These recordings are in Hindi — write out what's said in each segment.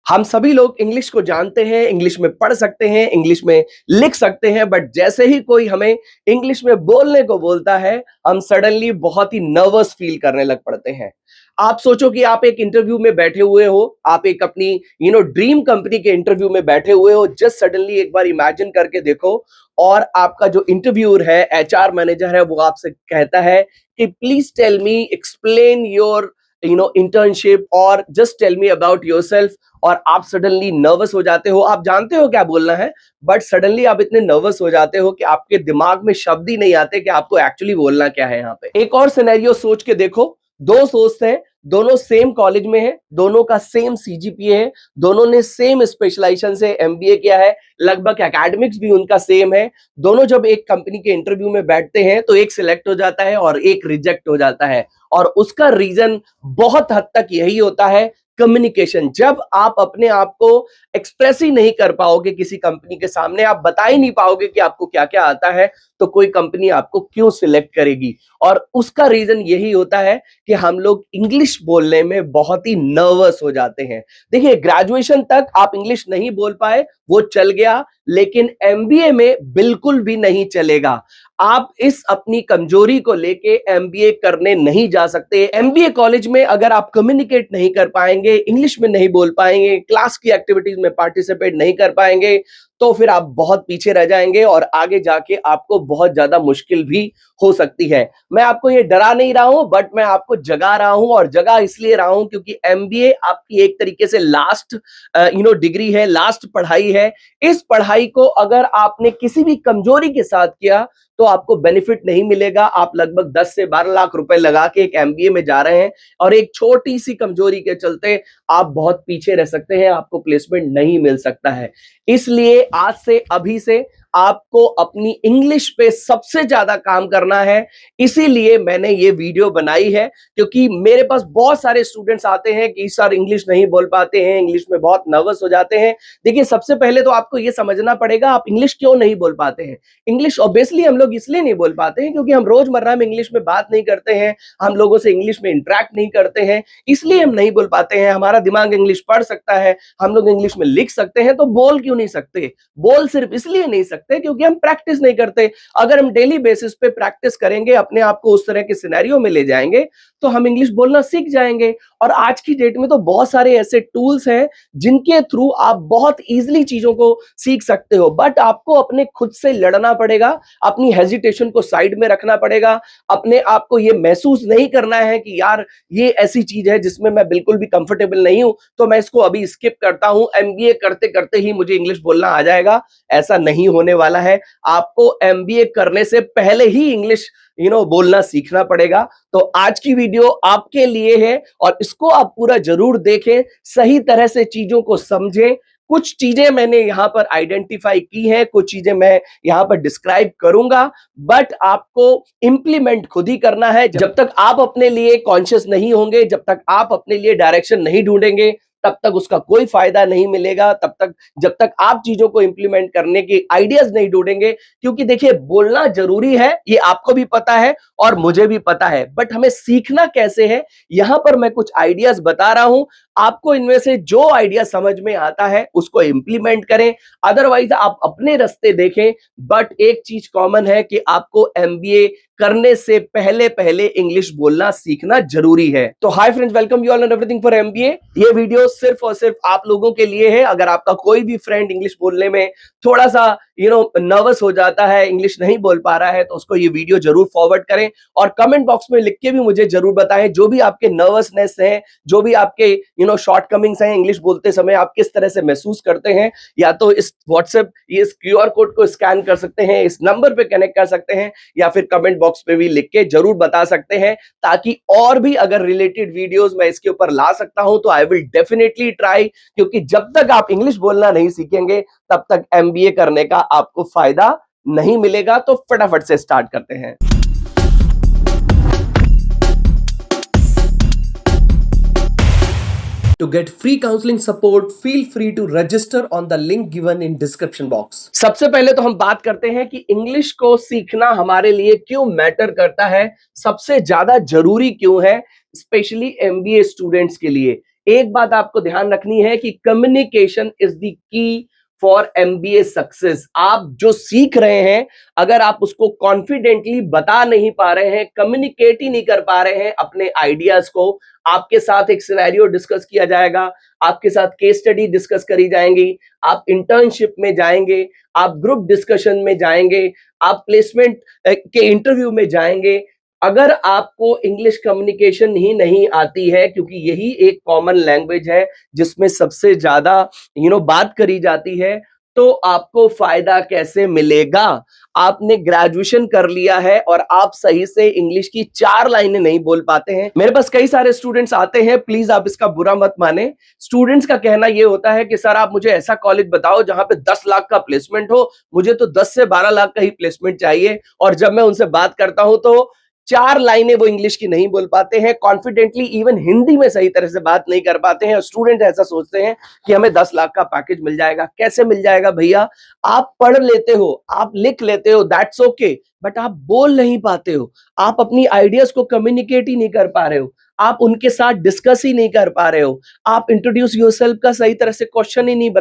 हम सभी लोग इंग्लिश को जानते हैं, इंग्लिश में पढ़ सकते हैं, इंग्लिश में लिख सकते हैं, बट जैसे ही कोई हमें इंग्लिश में बोलने को बोलता है, हम सडनली बहुत ही नर्वस फील करने लग पड़ते हैं। आप सोचो कि आप एक इंटरव्यू में बैठे हुए हो, आप एक अपनी ड्रीम कंपनी के इंटरव्यू में बैठे हुए हो, जस्ट सडनली एक बार इमेजिन करके देखो और आपका जो इंटरव्यूअर है, एचआर मैनेजर है, वो आपसे कहता है कि please tell me, explain your internship और just tell me about yourself. और आप सडनली नर्वस हो जाते हो, आप जानते हो क्या बोलना है, बट सडनली आप इतने नर्वस हो जाते हो कि आपके दिमाग में शब्द ही नहीं आते कि आपको एक्चुअली बोलना क्या है। यहाँ पे एक और सिनेरियो सोच के देखो। दो दोस्त हैं, दोनों सेम कॉलेज में हैं, दोनों का सेम सीजीपीए है, दोनों ने सेम स्पेशलाइजेशन से एमबीए किया है, लगभग एकेडमिक्स भी उनका सेम है। दोनों जब एक कंपनी के इंटरव्यू में बैठते हैं तो एक सिलेक्ट हो जाता है और एक रिजेक्ट हो जाता है। और उसका रीजन बहुत हद तक यही होता है, कम्युनिकेशन। जब आप अपने आप को एक्सप्रेस ही नहीं कर पाओगे किसी कंपनी के सामने, आप बता ही नहीं पाओगे कि आपको क्या क्या आता है, तो कोई कंपनी आपको क्यों सिलेक्ट करेगी। और उसका रीजन यही होता है कि हम लोग इंग्लिश बोलने में बहुत ही नर्वस हो जाते हैं। देखिए, ग्रेजुएशन तक आप इंग्लिश नहीं बोल पाए, वो चल गया, लेकिन एमबीए में बिल्कुल भी नहीं चलेगा। आप इस अपनी कमजोरी को लेके एमबीए करने नहीं जा सकते। एमबीए कॉलेज में अगर आप कम्युनिकेट नहीं कर पाएंगे, इंग्लिश में नहीं बोल पाएंगे, क्लास की एक्टिविटीज में पार्टिसिपेट नहीं कर पाएंगे, तो फिर आप बहुत पीछे रह जाएंगे और आगे जाके आपको बहुत ज्यादा मुश्किल भी हो सकती है। मैं आपको ये डरा नहीं रहा हूं, बट मैं आपको जगा रहा हूं, और जगा इसलिए रहा हूं क्योंकि एमबीए आपकी एक तरीके से लास्ट डिग्री है, लास्ट पढ़ाई है। इस पढ़ाई को अगर आपने किसी भी कमजोरी के साथ किया तो आपको बेनिफिट नहीं मिलेगा। आप लगभग 10 से 12 लाख रुपए लगा के एक एमबीए में जा रहे हैं और एक छोटी सी कमजोरी के चलते आप बहुत पीछे रह सकते हैं, आपको प्लेसमेंट नहीं मिल सकता है। इसलिए आज से, अभी से आपको अपनी इंग्लिश पे सबसे ज्यादा काम करना है। इसीलिए मैंने ये वीडियो बनाई है, क्योंकि मेरे पास बहुत सारे स्टूडेंट्स आते हैं कि सर इंग्लिश नहीं बोल पाते हैं, इंग्लिश में बहुत नर्वस हो जाते हैं। देखिए, सबसे पहले तो आपको ये समझना पड़ेगा आप इंग्लिश क्यों नहीं बोल पाते हैं। इंग्लिश ऑब्वियसली हम लोग इसलिए नहीं बोल पाते हैं क्योंकि हम रोजमर्रा में इंग्लिश में बात नहीं करते हैं, हम लोगों से इंग्लिश में इंटरेक्ट नहीं करते हैं, इसलिए हम नहीं बोल पाते हैं। हमारा दिमाग इंग्लिश पढ़ सकता है, हम लोग इंग्लिश में लिख सकते हैं, तो बोल क्यों नहीं सकते। बोल सिर्फ इसलिए नहीं सकते क्योंकि हम प्रैक्टिस नहीं करते। अगर हम डेली बेसिस पे प्रैक्टिस करेंगे, अपने आप को उस तरह के सिनेरियो में ले जाएंगे, तो हम इंग्लिश बोलना सीख जाएंगे। और आज की डेट में तो बहुत सारे ऐसे टूल्स हैं जिनके थ्रू आप बहुत इजीली चीजों को सीख सकते हो, बट आपको अपने खुद से लड़ना पड़ेगा, अपनी हेजिटेशन को साइड में रखना पड़ेगा। अपने आप को यह महसूस नहीं करना है कि यार ये ऐसी चीज है जिसमें मैं बिल्कुल भी कंफर्टेबल नहीं हूं, तो मैं इसको अभी स्किप करता हूं, एमबीए करते करते ही मुझे इंग्लिश बोलना आ जाएगा। ऐसा नहीं होने वाला है। आपको एमबीए करने से पहले ही इंग्लिश बोलना सीखना पड़ेगा। तो आज की वीडियो आपके लिए है और इसको आप पूरा जरूर देखें, सही तरह से चीजों को समझें। कुछ चीजें मैंने यहां पर आइडेंटिफाई की हैं, कुछ चीजें मैं यहां पर डिस्क्राइब करूंगा, बट आपको इंप्लीमेंट खुद ही करना है। जब तक आप अपने लिए कॉन्शियस नहीं होंगे, जब तक आप अपने लिए डायरेक्शन नहीं ढूंढेंगे, तब तक उसका कोई फायदा नहीं मिलेगा। तब तक, जब तक आप चीजों को इंप्लीमेंट करने के आइडियाज नहीं ढूंढेंगे, क्योंकि देखिए, बोलना जरूरी है, ये आपको भी पता है और मुझे भी पता है, बट हमें सीखना कैसे है, यहां पर मैं कुछ आइडियाज बता रहा हूं। आपको इनमें से जो आइडिया समझ में आता है उसको इंप्लीमेंट करें, अदरवाइज आप अपने रास्ते देखें। बट एक चीज कॉमन है कि आपको एमबीए करने से पहले पहले इंग्लिश बोलना सीखना जरूरी है। तो hi friends, welcome you all and everything for MBA. ये वीडियो सिर्फ और सिर्फ आप लोगों के लिए है। अगर आपका कोई भी फ्रेंड इंग्लिश बोलने में थोड़ा सा नर्वस हो जाता है, इंग्लिश नहीं बोल पा रहा है, तो उसको ये वीडियो जरूर फॉरवर्ड करें और कमेंट बॉक्स में लिख के भी मुझे जरूर बताएं जो भी आपके नर्वसनेस है, जो भी आपके शॉर्ट कमिंग्स हैं इंग्लिश बोलते समय, आप किस तरह से महसूस करते हैं। या तो इस व्हाट्सएप, इस क्यूआर कोड को स्कैन कर सकते हैं, इस नंबर पे कनेक्ट कर सकते हैं, या फिर कमेंट बॉक्स पे भी लिख के जरूर बता सकते हैं, ताकि और भी अगर रिलेटेड वीडियोस मैं इसके ऊपर ला सकता हूं तो आई विल डेफिनेटली ट्राई। क्योंकि जब तक आप इंग्लिश बोलना नहीं सीखेंगे, तब तक एमबीए करने का आपको फायदा नहीं मिलेगा। तो फटाफट से स्टार्ट करते हैं। To get free counseling support, feel free to register on the link given in description box. सबसे पहले तो हम बात करते हैं कि इंग्लिश को सीखना हमारे लिए क्यों मैटर करता है, सबसे ज्यादा जरूरी क्यों है, स्पेशली एमबीए स्टूडेंट्स के लिए। एक बात आपको ध्यान रखनी है कि communication is the key for MBA success. आप जो सीख रहे हैं, अगर आप उसको कॉन्फिडेंटली बता नहीं पा रहे हैं, कम्युनिकेट ही नहीं कर पा रहे हैं अपने आइडियाज को, आपके साथ एक सिनेरियो डिस्कस किया जाएगा, आपके साथ केस स्टडी डिस्कस करी जाएंगी, आप इंटर्नशिप में जाएंगे, आप ग्रुप डिस्कशन में जाएंगे, आप प्लेसमेंट के इंटरव्यू में जाएंगे। अगर आपको इंग्लिश कम्युनिकेशन ही नहीं आती है, क्योंकि यही एक कॉमन लैंग्वेज है जिसमें सबसे ज्यादा बात करी जाती है, तो आपको फायदा कैसे मिलेगा? आपने ग्रेजुएशन कर लिया है और आप सही से इंग्लिश की 4 लाइनें नहीं बोल पाते हैं। मेरे पास कई सारे स्टूडेंट्स आते हैं, प्लीज आप इसका बुरा मत माने। स्टूडेंट्स का कहना यह होता है कि सर आप मुझे ऐसा कॉलेज बताओ जहां पे 10 लाख का प्लेसमेंट हो, मुझे तो 10 से 12 लाख का ही प्लेसमेंट चाहिए। और जब मैं उनसे बात करता हूं तो 4 लाइनें वो इंग्लिश की नहीं बोल पाते हैं, कॉन्फिडेंटली इवन हिंदी में सही तरह से बात नहीं कर पाते हैं। और स्टूडेंट ऐसा सोचते हैं कि हमें 10 लाख का पैकेज मिल जाएगा। कैसे मिल जाएगा भैया? आप पढ़ लेते हो, आप लिख लेते हो, दैट्स ओके, बट आप बोल नहीं पाते हो। आप अपनी आइडियाज को कम्युनिकेट ही नहीं कर पा रहे हो, आप उनके साथ डिस्कस ही नहीं कर पा रहे हो, आप इंट्रोड्यूस योरसेल्फ का सही तरह से क्वेश्चन ही नहीं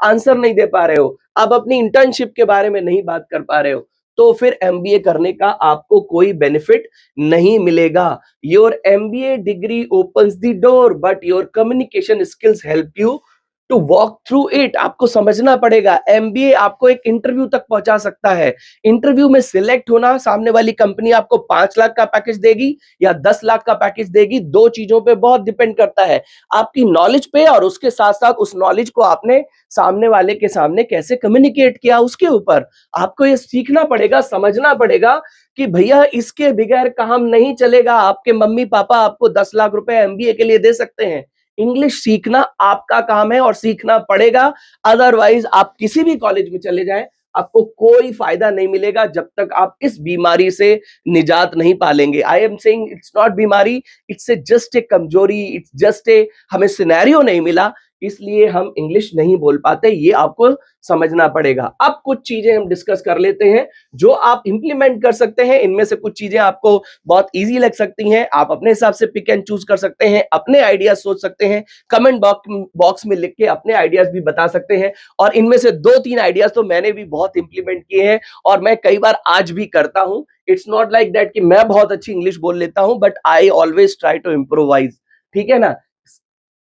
आंसर नहीं दे पा रहे हो, आप अपनी इंटर्नशिप के बारे में नहीं बात कर पा रहे हो, तो फिर एमबीए करने का आपको कोई बेनिफिट नहीं मिलेगा। Your MBA degree opens the door, but your communication skills help you to walk through it. आपको समझना पड़ेगा, एमबीए आपको एक इंटरव्यू तक पहुंचा सकता है। इंटरव्यू में सिलेक्ट होना, सामने वाली कंपनी आपको 5 लाख का पैकेज देगी या 10 लाख का पैकेज देगी, दो चीजों पे बहुत डिपेंड करता है, आपकी नॉलेज पे, और उसके साथ साथ उस नॉलेज को आपने सामने वाले के सामने कैसे कम्युनिकेट किया उसके ऊपर। आपको ये सीखना पड़ेगा, समझना पड़ेगा कि भैया इसके बगैर काम नहीं चलेगा। आपके मम्मी पापा आपको 10 लाख रुपए एमबीए के लिए दे सकते हैं, इंग्लिश सीखना आपका काम है और सीखना पड़ेगा। अदरवाइज आप किसी भी कॉलेज में चले जाएं, आपको कोई फायदा नहीं मिलेगा जब तक आप इस बीमारी से निजात नहीं पालेंगे। आई एम सेइंग इट्स नॉट बीमारी, इट्स ए जस्ट ए कमजोरी, इट्स जस्ट ए हमें सिनेरियो नहीं मिला, इसलिए हम इंग्लिश नहीं बोल पाते, ये आपको समझना पड़ेगा। अब कुछ चीजें हम डिस्कस कर लेते हैं जो आप इंप्लीमेंट कर सकते हैं। इनमें से कुछ चीजें आपको बहुत इजी लग सकती हैं, आप अपने हिसाब से पिक एंड चूज कर सकते हैं, अपने आइडियाज सोच सकते हैं, कमेंट बॉक्स में लिख के अपने आइडियाज भी बता सकते हैं। और इनमें से 2-3 आइडियाज तो मैंने भी बहुत इंप्लीमेंट किए हैं और मैं कई बार आज भी करता हूं। इट्स नॉट लाइक दैट कि मैं बहुत अच्छी इंग्लिश बोल लेता हूं, but I always try to improvise. ठीक है ना?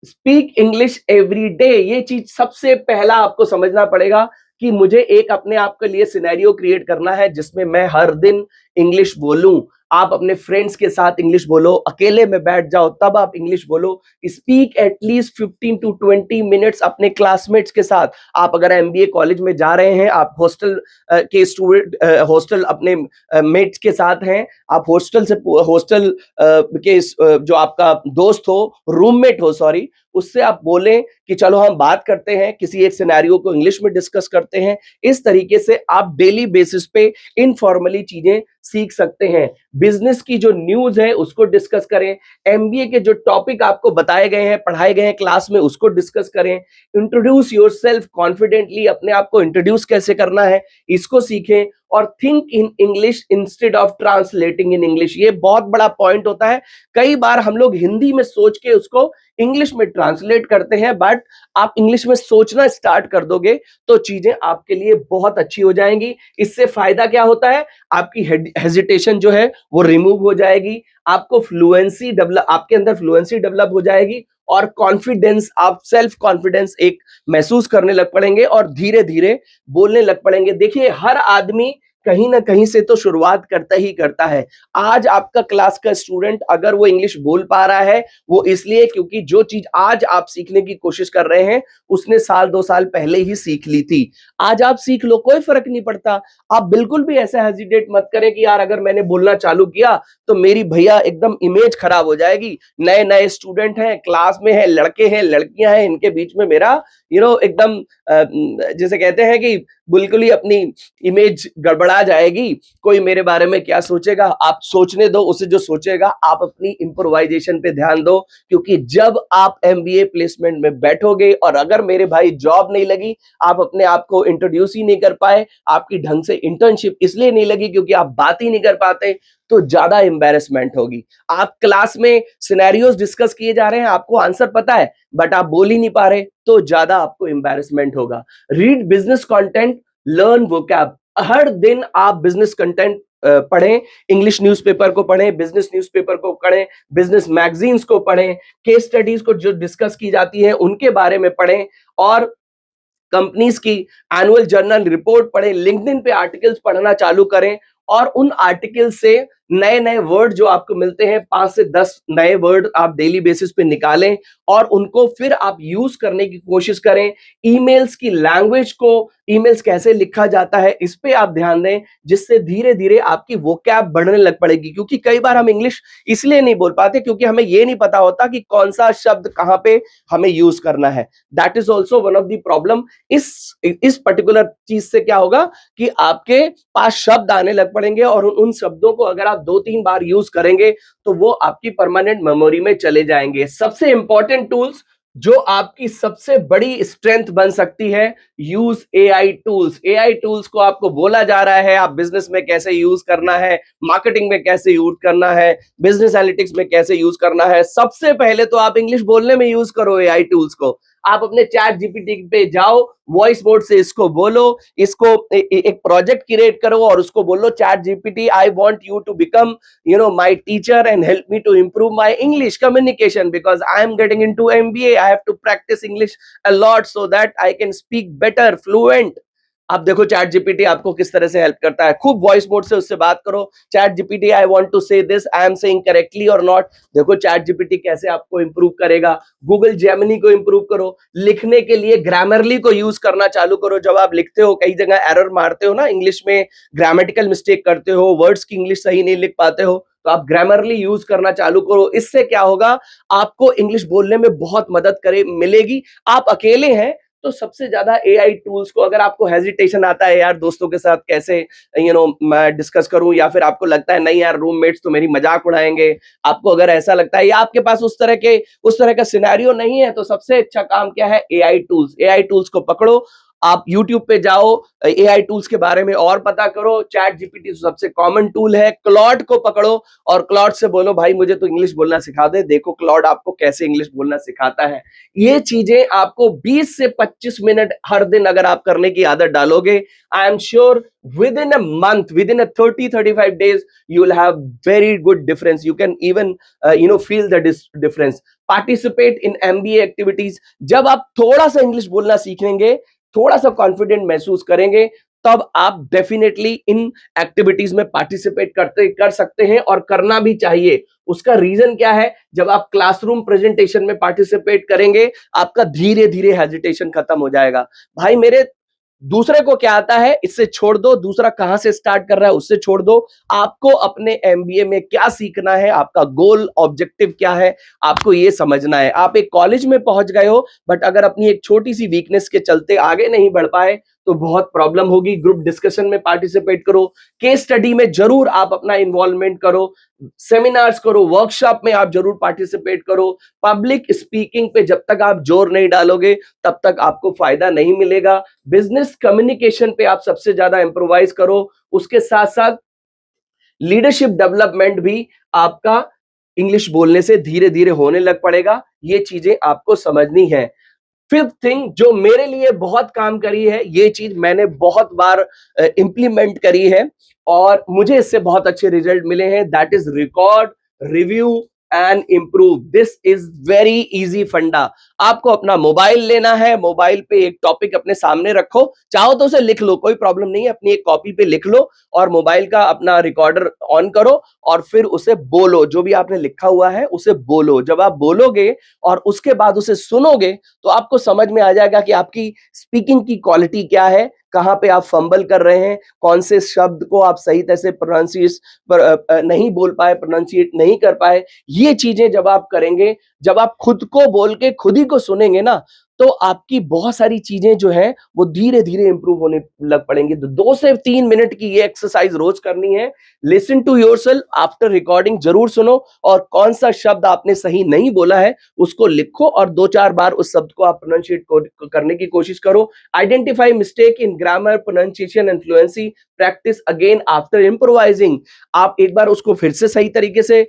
स्पीक इंग्लिश एवरी डे, ये चीज सबसे पहला आपको समझना पड़ेगा कि मुझे एक अपने आप के लिए सिनेरियो क्रिएट करना है जिसमें मैं हर दिन इंग्लिश बोलूं। आप अपने फ्रेंड्स के साथ इंग्लिश बोलो, अकेले में बैठ जाओ तब आप इंग्लिश बोलो। स्पीक एटलीस्ट 15 टू 20 मिनट्स अपने क्लासमेट्स के साथ। आप अगर एमबीए कॉलेज में जा रहे हैं, आप हॉस्टल के स्टूडेंट, हॉस्टल अपने मेट्स के साथ हैं, आप हॉस्टल के जो आपका दोस्त हो, रूममेट हो, सॉरी, उससे आप बोलें कि चलो हम बात करते हैं, किसी एक सिनेरियो को इंग्लिश में डिस्कस करते हैं। इस तरीके से आप डेली बेसिस पे इनफॉर्मली चीजें सीख सकते हैं। बिजनेस की जो न्यूज है उसको डिस्कस करें, एमबीए के जो टॉपिक आपको बताए गए हैं, पढ़ाए गए हैं क्लास में, उसको डिस्कस करें। इंट्रोड्यूस योरसेल्फ कॉन्फिडेंटली, अपने आप को इंट्रोड्यूस कैसे करना है इसको सीखें। और think in English instead of translating in English, ये बहुत बड़ा पॉइंट होता है। कई बार हम लोग हिंदी में सोच के उसको इंग्लिश में ट्रांसलेट करते हैं, बट आप इंग्लिश में सोचना स्टार्ट कर दोगे तो चीजें आपके लिए बहुत अच्छी हो जाएंगी। इससे फायदा क्या होता है? आपकी हेजिटेशन जो है वो रिमूव हो जाएगी, आपको फ्लुएंसी डेवलप, आपके अंदर फ्लुएंसी डेवलप हो जाएगी और कॉन्फिडेंस, आप सेल्फ कॉन्फिडेंस एक महसूस करने लग पड़ेंगे और धीरे धीरे बोलने लग पड़ेंगे। देखिए, हर आदमी कहीं ना कहीं से तो शुरुआत करता ही करता है। आज आपका क्लास का स्टूडेंट अगर वो इंग्लिश बोल पा रहा है, वो इसलिए क्योंकि जो चीज आज आप सीखने की कोशिश कर रहे हैं उसने साल 2 साल पहले ही सीख ली थी। आज आप सीख लो, कोई फर्क नहीं पड़ता। आप बिल्कुल भी ऐसा हेजिटेट मत करें कि यार अगर मैंने बोलना चालू किया तो मेरी भैया एकदम इमेज खराब हो जाएगी। नए नए स्टूडेंट हैं, क्लास में है, लड़के हैं, लड़कियां हैं, इनके बीच में मेरा एकदम जैसे कहते हैं कि बिल्कुल ही अपनी इमेज गड़बड़ा जाएगी, कोई मेरे बारे में क्या सोचेगा। आप सोचने दो, उसे जो सोचेगा। आप अपनी इम्प्रोवाइजेशन पे ध्यान दो, क्योंकि जब आप एमबीए प्लेसमेंट में बैठोगे और अगर मेरे भाई जॉब नहीं लगी, आप अपने आप को इंट्रोड्यूस ही नहीं कर पाए, आपकी ढंग से इंटर्नशिप इसलिए नहीं लगी क्योंकि आप बात ही नहीं कर पाते, तो ज्यादा एम्बेरसमेंट होगी। आप क्लास में सिनेरियोस डिस्कस किए जा रहे हैं, आपको आंसर पता है, बट आप बोल ही नहीं पा रहे तो ज्यादा आपको एम्बैरेसमेंट होगा। Read business content, learn vocab. हर दिन आप बिजनेस कंटेंट पढ़ें, इंग्लिश न्यूज़पेपर को पढ़ें, बिजनेस न्यूज़पेपर को पढ़ें, बिजनेस मैगजीन्स को पढ़ें, केस स्टडीज को जो डिस्कस की जाती है उनके बारे में पढ़ें, और कंपनीज की एनुअल जर्नल रिपोर्ट पढ़ें, लिंक्डइन पे आर्टिकल्स पढ़ना चालू करें, और उन आर्टिकल से नए नए वर्ड जो आपको मिलते हैं, 5 से 10 नए वर्ड आप डेली बेसिस पे निकालें और उनको फिर आप यूज करने की कोशिश करें। ईमेल्स की लैंग्वेज को, ईमेल्स कैसे लिखा जाता है इस पे आप ध्यान दें, जिससे धीरे धीरे आपकी वोकैब बढ़ने लग पड़ेगी। क्योंकि कई बार हम इंग्लिश इसलिए नहीं बोल पाते क्योंकि हमें ये नहीं पता होता कि कौन सा शब्द कहां पे हमें यूज करना है। That is also one of the problem. इस पर्टिकुलर चीज से क्या होगा कि आपके पास शब्द आने लग पड़ेंगे, और उन शब्दों को अगर आप 2-3 बार यूज करेंगे तो वो आपकी परमानेंट मेमोरी में चले जाएंगे। सबसे इंपॉर्टेंट टूल्स जो आपकी सबसे बड़ी स्ट्रेंथ बन सकती है, use AI tools. AI tools को आपको बोला जा रहा है आप बिजनेस में कैसे यूज करना है, मार्केटिंग में कैसे यूज करना है, बिजनेस एनालिटिक्स में कैसे यूज करना है। सबसे पहले तो आप इंग्लिश बोलने में यूज करो एआई टूल्स को। आप अपने चैट जीपीटी पे जाओ, वॉइस मोड से इसको बोलो, इसको एक प्रोजेक्ट क्रिएट करो और उसको बोलो, chat GPT I want you to become my teacher and help me to improve my English communication because I am getting into MBA. I have to practice English a lot so that I can speak better, fluent. आप देखो चैट जीपीटी आपको किस तरह से हेल्प करता है। खूब वॉइस मोड से उससे बात करो, chat GPT I want to say this, I am saying correctly और नॉट। देखो चैट जीपीटी कैसे आपको इंप्रूव करेगा। गूगल जेमिनी को इंप्रूव करो। लिखने के लिए ग्रामरली को यूज करना चालू करो। जब आप लिखते हो, कई जगह एरर मारते हो ना इंग्लिश में, ग्रामेटिकल मिस्टेक करते हो, वर्ड्स की इंग्लिश सही नहीं लिख पाते हो, तो आप ग्रामरली यूज करना चालू करो। इससे क्या होगा, आपको इंग्लिश बोलने में बहुत मदद करे मिलेगी। आप अकेले हैं तो सबसे ज्यादा एआई टूल्स को, अगर आपको हेजिटेशन आता है यार दोस्तों के साथ कैसे मैं डिस्कस करूं, या फिर आपको लगता है नहीं यार रूममेट्स तो मेरी मजाक उड़ाएंगे, आपको अगर ऐसा लगता है या आपके पास उस तरह का सिनेरियो नहीं है, तो सबसे अच्छा काम क्या है, एआई टूल्स। एआई टूल्स को पकड़ो, आप YouTube पे जाओ, एआई टूल्स के बारे में और पता करो। चैट जीपीटी सबसे कॉमन टूल है। क्लॉड को पकड़ो और क्लॉड से बोलो भाई मुझे तो इंग्लिश बोलना सिखा दे, देखो क्लॉड आपको कैसे इंग्लिश बोलना सिखाता है। ये चीजें आपको 20 से 25 मिनट हर दिन अगर आप करने की आदत डालोगे, I am sure with in a month, with in a 30-35 days you will have very good difference. You can even feel the difference. Participate in MBA activities. जब आप थोड़ा सा इंग्लिश बोलना सीखेंगे, थोड़ा सा कॉन्फिडेंट महसूस करेंगे, तब आप डेफिनेटली इन एक्टिविटीज में पार्टिसिपेट कर सकते हैं, और करना भी चाहिए। उसका रीजन क्या है, जब आप क्लासरूम प्रेजेंटेशन में पार्टिसिपेट करेंगे, आपका धीरे धीरे हेजिटेशन खत्म हो जाएगा। भाई मेरे, दूसरे को क्या आता है इससे छोड़ दो, दूसरा कहां से स्टार्ट कर रहा है उससे छोड़ दो। आपको अपने एमबीए में क्या सीखना है, आपका गोल ऑब्जेक्टिव क्या है, आपको ये समझना है। आप एक कॉलेज में पहुंच गए हो, बट अगर अपनी एक छोटी सी वीकनेस के चलते आगे नहीं बढ़ पाए तो बहुत प्रॉब्लम होगी। ग्रुप डिस्कशन में पार्टिसिपेट करो, केस स्टडी में जरूर आप अपना इन्वॉल्वमेंट करो, सेमिनार्स करो, वर्कशॉप में आप जरूर पार्टिसिपेट करो। पब्लिक स्पीकिंग पे जब तक आप जोर नहीं डालोगे तब तक आपको फायदा नहीं मिलेगा। बिजनेस कम्युनिकेशन पे आप सबसे ज्यादा इंप्रोवाइज करो। उसके साथ साथ लीडरशिप डेवलपमेंट भी आपका इंग्लिश बोलने से धीरे धीरे होने लग पड़ेगा। ये चीजें आपको समझनी है। फिफ्थ थिंग जो मेरे लिए बहुत काम करी है, ये चीज मैंने बहुत बार इंप्लीमेंट करी है और मुझे इससे बहुत अच्छे रिजल्ट मिले हैं, that is record, review and improve. This is very easy फंडा। आपको अपना मोबाइल लेना है, मोबाइल पे एक टॉपिक अपने सामने रखो, चाहो तो उसे लिख लो, कोई प्रॉब्लम नहीं है, अपनी एक कॉपी पे लिख लो और मोबाइल का अपना रिकॉर्डर ऑन करो और फिर उसे बोलो, जो भी आपने लिखा हुआ है उसे बोलो। जब आप बोलोगे और उसके बाद उसे सुनोगे तो आपको समझ में आ जाएगा कि आपकी स्पीकिंग की क्वालिटी क्या है, कहां पे आप फंबल कर रहे हैं, कौन से शब्द को आप सही तरह से नहीं बोल पाए, प्रोनाउंसिएट नहीं कर पाए। ये चीजें जब आप करेंगे, जब आप खुद को बोल के खुद ही को सुनेंगे ना, तो आपकी बहुत सारी चीजें जो है वो धीरे धीरे इंप्रूव होने लग पड़ेंगी। तो 2 से 3 मिनट की ये एक्सरसाइज रोज करनी है। Listen to yourself after recording, जरूर सुनो और कौन सा शब्द आपने सही नहीं बोला है उसको लिखो और 2-4 बार उस शब्द को आप प्रोनाउंशिएट करने की कोशिश करो। Identify mistake in grammar, pronunciation and fluency, practice again after improvising. आप एक बार उसको फिर से सही तरीके से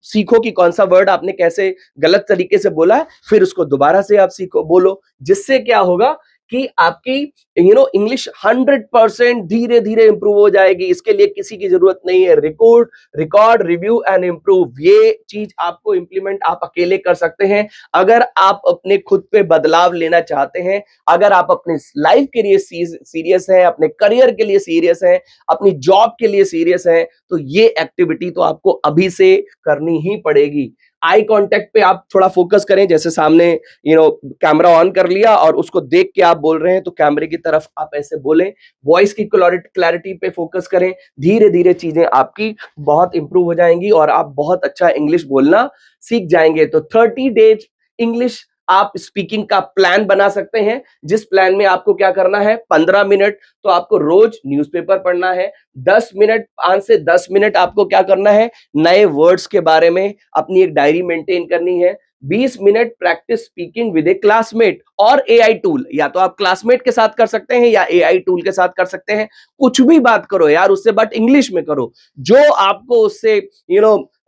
सीखो कि कौन सा वर्ड आपने कैसे गलत तरीके से बोला है, फिर उसको दोबारा से आप सीखो बोलो, जिससे क्या होगा कि आपकी इंग्लिश 100% धीरे धीरे इंप्रूव हो जाएगी। इसके लिए किसी की जरूरत नहीं है। रिकॉर्ड, रिव्यू एंड इम्प्रूव, ये चीज आपको इंप्लीमेंट आप अकेले कर सकते हैं। अगर आप अपने खुद पे बदलाव लेना चाहते हैं, अगर आप अपने लाइफ के लिए सीरियस हैं, अपने करियर के लिए सीरियस हैं, अपनी जॉब के लिए सीरियस हैं, तो ये एक्टिविटी तो आपको अभी से करनी ही पड़ेगी। आई कांटेक्ट पे आप थोड़ा फोकस करें, जैसे सामने कैमरा ऑन कर लिया और उसको देख के आप बोल रहे हैं, तो कैमरे की तरफ आप ऐसे बोलें। वॉइस की क्लैरिटी पे फोकस करें। धीरे धीरे चीजें आपकी बहुत इंप्रूव हो जाएंगी और आप बहुत अच्छा इंग्लिश बोलना सीख जाएंगे। तो 30 डेज इंग्लिश आप स्पीकिंग का प्लान बना सकते हैं, जिस प्लान में आपको क्या करना है, 15 मिनट तो आपको रोज न्यूज़पेपर पढ़ना है, 10 मिनट, 5 से 10 मिनट आपको क्या करना है, नए वर्ड्स के बारे में अपनी एक डायरी मेंटेन करनी है, 20 minute practice speaking with A classmate और एआई टूल। या तो आप क्लासमेट के साथ कर सकते हैं या एआई टूल के साथ कर सकते हैं। कुछ भी बात करो यार उससे, बट इंग्लिश में करो। जो आपको उससे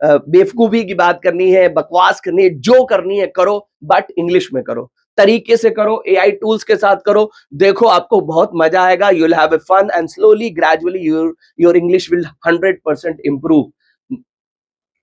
बेवकूफी की बात करनी है, बकवास करनी है, जो करनी है करो, बट इंग्लिश में करो, तरीके से करो, एआई टूल्स के साथ करो। देखो आपको बहुत मजा आएगा। You will have a fun and slowly gradually your English will 100% improve.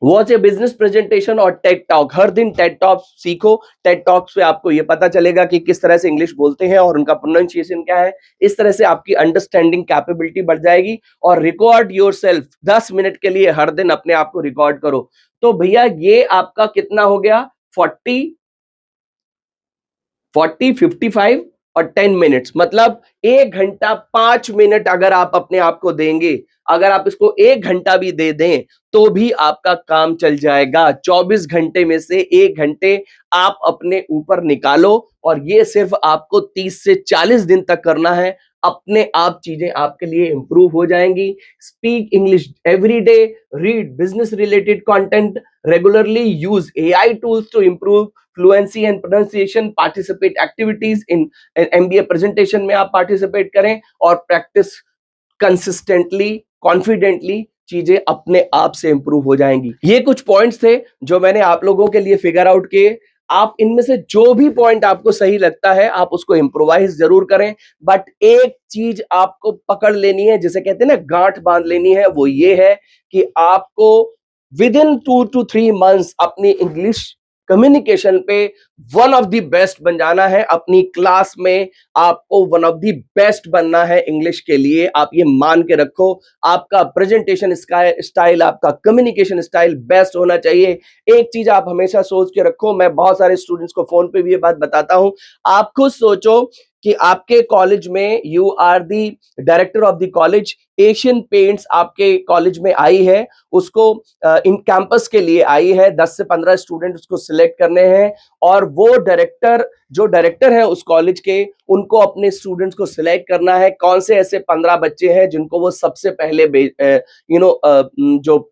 Watch a business presentation और टेड टॉक। हर दिन टेड टॉक सीखो। टेड टॉक्स पे आपको ये पता चलेगा कि किस तरह से इंग्लिश बोलते हैं और उनका प्रोनाउंसिएशन क्या है। इस तरह से आपकी अंडरस्टैंडिंग कैपेबिलिटी बढ़ जाएगी। और रिकॉर्ड योरसेल्फ, 10 मिनट के लिए हर दिन अपने आप को रिकॉर्ड करो। तो भैया ये आपका कितना हो गया, 40, 55 और 10 मिनट्स, मतलब 1 घंटा 5 मिनट अगर आप अपने आप को देंगे, अगर आप इसको 1 घंटा भी दे दें तो भी आपका काम चल जाएगा। 24 घंटे में से 1 घंटे आप अपने ऊपर निकालो और ये सिर्फ आपको 30 से 40 दिन तक करना है। अपने आप चीजें आपके लिए इंप्रूव हो जाएंगी। Speak English every day, read business related content regularly, use AI tools to improve fluency and pronunciation, participate activities in MBA presentation में आप पार्टिसिपेट करें और प्रैक्टिस कंसिस्टेंटली, कॉन्फिडेंटली, चीजें अपने आप से इंप्रूव हो जाएंगी। ये कुछ पॉइंट्स थे जो मैंने आप लोगों के लिए फिगर आउट किए। आप इनमें से जो भी पॉइंट आपको सही लगता है आप उसको इंप्रोवाइज जरूर करें, बट एक चीज आपको पकड़ लेनी है, जिसे कहते हैं ना गांठ बांध लेनी है, वो ये है कि आपको विद इन 2 to 3 months अपनी इंग्लिश कम्युनिकेशन पे वन ऑफ द बेस्ट बन जाना है। अपनी क्लास में आपको वन ऑफ द बेस्ट बनना है इंग्लिश के लिए। आप ये मान के रखो, आपका प्रेजेंटेशन स्टाइल, आपका कम्युनिकेशन स्टाइल बेस्ट होना चाहिए। एक चीज आप हमेशा सोच के रखो, मैं बहुत सारे स्टूडेंट्स को फोन पे भी ये बात बताता हूं, आप खुद सोचो कि आपके कॉलेज में you are the director of the college, Asian Paints आपके कॉलेज में आई है, उसको इन कैंपस के लिए आई है, 10 से 15 स्टूडेंट उसको सिलेक्ट करने हैं और वो जो डायरेक्टर है उस कॉलेज के, उनको अपने स्टूडेंट्स को सिलेक्ट करना है। कौन से ऐसे 15 बच्चे हैं जिनको वो सबसे पहले जो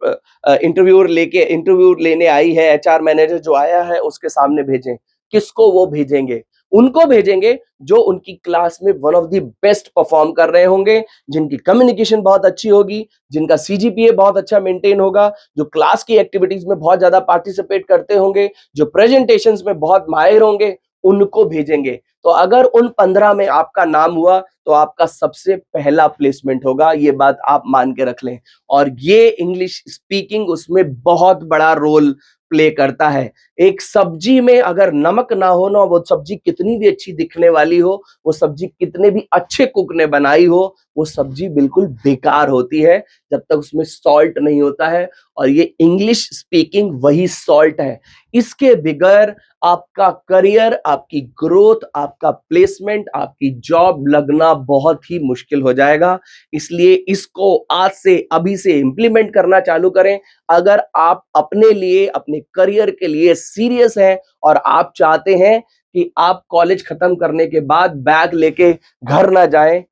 इंटरव्यू लेने आई है, एचआर मैनेजर जो आया है उसके सामने भेजें। किसको वो भेजेंगे? उनको भेजेंगे जो उनकी क्लास में one of the best perform कर रहे होंगे, जिनकी कम्युनिकेशन बहुत अच्छी होगी, जिनका सीजीपीए बहुत अच्छा मेंटेन होगा, जो क्लास की एक्टिविटीज में बहुत ज्यादा पार्टिसिपेट करते होंगे, जो प्रेजेंटेशंस में बहुत माहिर होंगे, उनको भेजेंगे। तो अगर उन 15 में आपका नाम हुआ तो आपका सबसे पहला प्लेसमेंट होगा, ये बात आप मान के रख लें। और ये इंग्लिश स्पीकिंग उसमें बहुत बड़ा रोल प्ले करता है। एक सब्जी में अगर नमक ना हो ना, वो सब्जी कितनी भी अच्छी दिखने वाली हो, वो सब्जी कितने भी अच्छे कुक ने बनाई हो, वो सब्जी बिल्कुल बेकार होती है जब तक उसमें सॉल्ट नहीं होता है। और ये इंग्लिश स्पीकिंग वही सॉल्ट है। इसके बगैर आपका करियर, आपकी ग्रोथ, आपका प्लेसमेंट, आपकी जॉब लगना बहुत ही मुश्किल हो जाएगा। इसलिए इसको आज से, अभी से इंप्लीमेंट करना चालू करें। अगर आप अपने लिए, अपने करियर के लिए सीरियस हैं और आप चाहते हैं कि आप कॉलेज खत्म करने के बाद बैग लेके घर ना जाएं,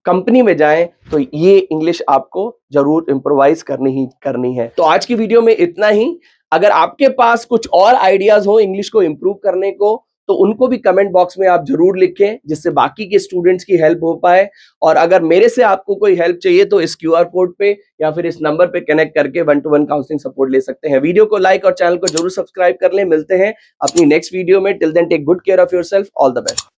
कंपनी में जाएं, तो ये इंग्लिश आपको जरूर इंप्रोवाइज करनी है। तो आज की वीडियो में इतना ही। अगर आपके पास कुछ और आइडियाज हो इंग्लिश को इंप्रूव करने को, तो उनको भी कमेंट बॉक्स में आप जरूर लिखें, जिससे बाकी के स्टूडेंट्स की हेल्प हो पाए। और अगर मेरे से आपको कोई हेल्प चाहिए तो इस क्यूआर कोड पे या फिर इस नंबर पे कनेक्ट करके 1-to-1 काउंसलिंग सपोर्ट ले सकते हैं। वीडियो को लाइक और चैनल को जरूर सब्सक्राइब कर लें। मिलते हैं अपनी नेक्स्ट वीडियो में। Till then take good care of yourself. All the best.